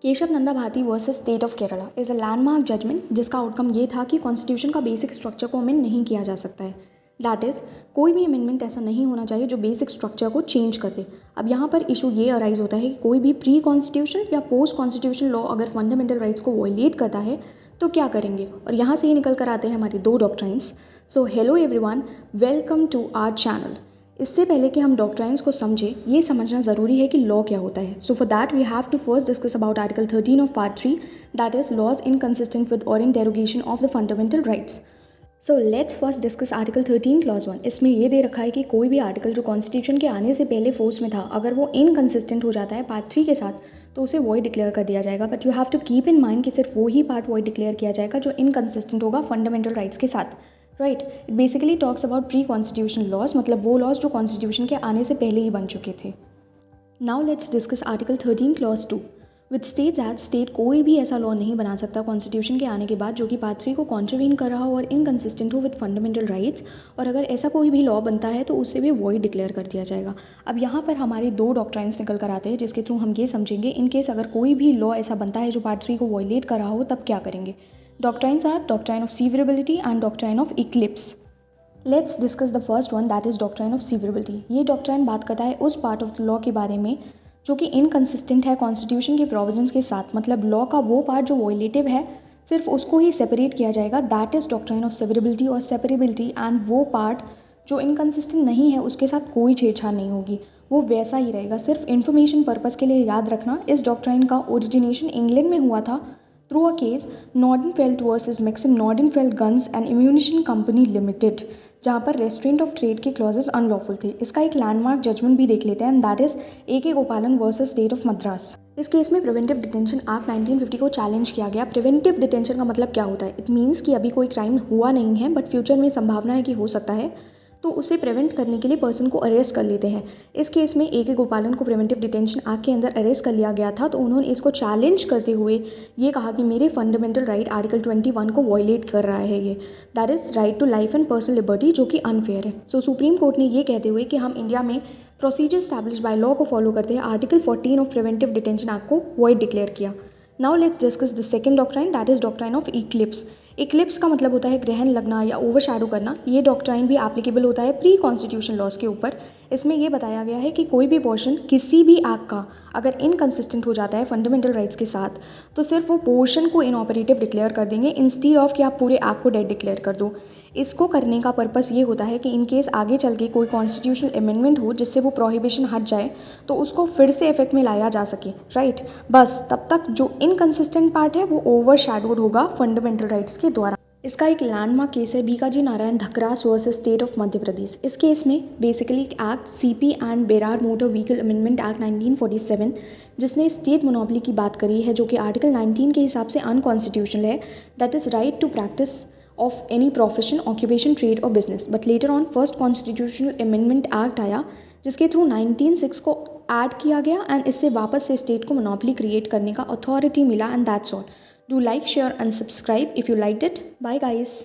Keshav Nanda Bharati versus state of Kerala is a landmark judgment जिसका outcome ये था कि कॉन्स्टिट्यूशन का बेसिक स्ट्रक्चर को अमेंड नहीं किया जा सकता है। दैट इज़ कोई भी अमेंडमेंट ऐसा नहीं होना चाहिए जो बेसिक स्ट्रक्चर को चेंज कर दे। अब यहाँ पर इशू ये अराइज होता है कि कोई भी प्री कॉन्स्टिट्यूशन या पोस्ट कॉन्स्टिट्यूशन लॉ अगर फंडामेंटल राइट्स को वॉयलेट करता है तो क्या करेंगे, और यहाँ से ही निकल कर आते हैं हमारी दो doctrines. So hello everyone, welcome to our channel. इससे पहले कि हम डॉक्ट्राइंस को समझें, ये समझना ज़रूरी है कि लॉ क्या होता है। So for that we have to first discuss about article 13 of part 3, that is laws inconsistent with or in derogation of the fundamental rights. So let's first discuss article 13 clause 1। इसमें ये दे रखा है कि कोई भी आर्टिकल जो constitution के आने से पहले फोर्स में था, अगर वो इनकंसिस्टेंट हो जाता है पार्ट 3 के साथ, तो उसे वॉइड डिक्लेयर कर दिया जाएगा। But you have to keep in mind कि सिर्फ वो ही पार्ट वॉइड डिक्लेयर किया जाएगा जो इनकंसिस्टेंट होगा फंडामेंटल राइट्स के साथ। Right, it basically talks about pre constitution laws, मतलब वो लॉज जो कॉन्स्टिट्यूशन के आने से पहले ही बन चुके थे। Now let's discuss article 13 clause 2 which states that state कोई भी ऐसा लॉ नहीं बना सकता कॉन्स्टिट्यूशन के आने के बाद जो कि पार्ट 3 को कॉन्ट्रवीन कर रहा हो और इनकंसिस्टेंट हो विद फंडामेंटल राइट्स, और अगर ऐसा कोई भी लॉ बनता है तो उसे भी वॉइड डिक्लेयर कर दिया जाएगा। अब यहाँ पर हमारे दो डॉक्ट्राइंस निकल कर आते हैं जिसके थ्रू हम ये समझेंगे इन केस अगर कोई भी लॉ ऐसा बनता है जो पार्ट 3 को वॉयलेट कर रहा हो तब क्या करेंगे। Doctrines are doctrine of severability and doctrine of eclipse. Let's discuss the first one, that is doctrine of severability. ये डॉक्ट्राइन बात करता है उस पार्ट ऑफ लॉ के बारे में जो कि इनकंसिस्टेंट है कॉन्स्टिट्यूशन के प्रोविजंस के साथ, मतलब लॉ का वो पार्ट जो वॉयलेटिव है सिर्फ उसको ही सेपरेट किया जाएगा, that is doctrine of severability और सेपरेबिलिटी। एंड वो पार्ट जो इनकंसिस्टेंट नहीं है उसके साथ कोई छेड़छाड़ नहीं होगी, वो वैसा ही रहेगा। सिर्फ इन्फॉर्मेशन पर्पज़ के लिए याद रखना, इस डॉक्ट्राइन का ओरिजिनेशन इंग्लैंड में हुआ था through a case Nordenfelt versus Maxim Nordenfelt guns and ammunition company limited, जहाँ पर रेस्ट्रेंट ऑफ ट्रेड के क्लॉजेस अनलॉफुल थे। इसका एक लैंडमार्क जजमेंट भी देख लेते हैं, एंड दैट इज ए गोपालन वर्सेस स्टेट ऑफ मद्रास। इस केस में प्रिवेंटिव डिटेंशन एक्ट 1950 को चैलेंज किया गया। प्रिवेंटिव डिटेंशन का मतलब क्या होता है? इट मीन्स कि अभी कोई क्राइम हुआ नहीं है बट फ्यूचर में संभावना है कि हो सकता है, तो उसे प्रिवेंट करने के लिए पर्सन को अरेस्ट कर लेते हैं। इस केस में ए गोपालन को प्रिवेंटिव डिटेंशन एक्ट के अंदर अरेस्ट कर लिया गया था, तो उन्होंने इसको चैलेंज करते हुए ये कहा कि मेरे फंडामेंटल राइट आर्टिकल 21 को वॉयलेट कर रहा है ये, that is right to life and personal liberty, जो कि अनफेयर है। सो सुप्रीम कोर्ट ने ये कहते हुए कि हम इंडिया में प्रोसीजर स्टैब्लिश बाय लॉ को फॉलो करते हैं, article 14 of preventive detention act को वॉइड डिक्लेयर किया। Now let's discuss the second doctrine, that is doctrine of Eclipse. Eclipse का मतलब होता है ग्रहण लगना या ओवरशैडो करना। ये डॉक्ट्राइन भी एप्लीकेबल होता है प्री कॉन्स्टिट्यूशन लॉज के ऊपर। इसमें यह बताया गया है कि कोई भी पोर्शन किसी भी एक्ट का अगर इनकंसिस्टेंट हो जाता है फंडामेंटल राइट्स के साथ, तो सिर्फ वो पोर्शन को इनऑपरेटिव डिक्लेयर कर देंगे इंस्टीड ऑफ कि आप पूरे एक्ट को डेड डिक्लेयर कर दो। इसको करने का पर्पस ये होता है कि इन केस आगे चल के कोई कॉन्स्टिट्यूशनल अमेंडमेंट हो जिससे वो प्रोहिबिशन हट जाए तो उसको फिर से इफेक्ट में लाया जा सके। राइट, बस तब तक जो इनकंसिस्टेंट पार्ट है वो ओवरशैडोड होगा फंडामेंटल राइट्स के द्वारा। इसका एक लैंडमार्क केस है Bhikaji Narayan Dhakras versus state of Madhya Pradesh. इस केस में basically act CP and Berar motor vehicle amendment act 1947, जिसने स्टेट मोनोपोली की बात करी है, जो कि आर्टिकल 19 के हिसाब से अनकॉन्स्टिट्यूशनल है, that is right to practice of any profession, occupation, trade or business. But later on first constitutional amendment act आया जिसके थ्रू 1906 को ऐड किया गया, एंड इससे वापस से स्टेट को मोनोपोली क्रिएट करने का अथॉरिटी मिला, and that's all. Do like, share and subscribe if you liked it. Bye guys.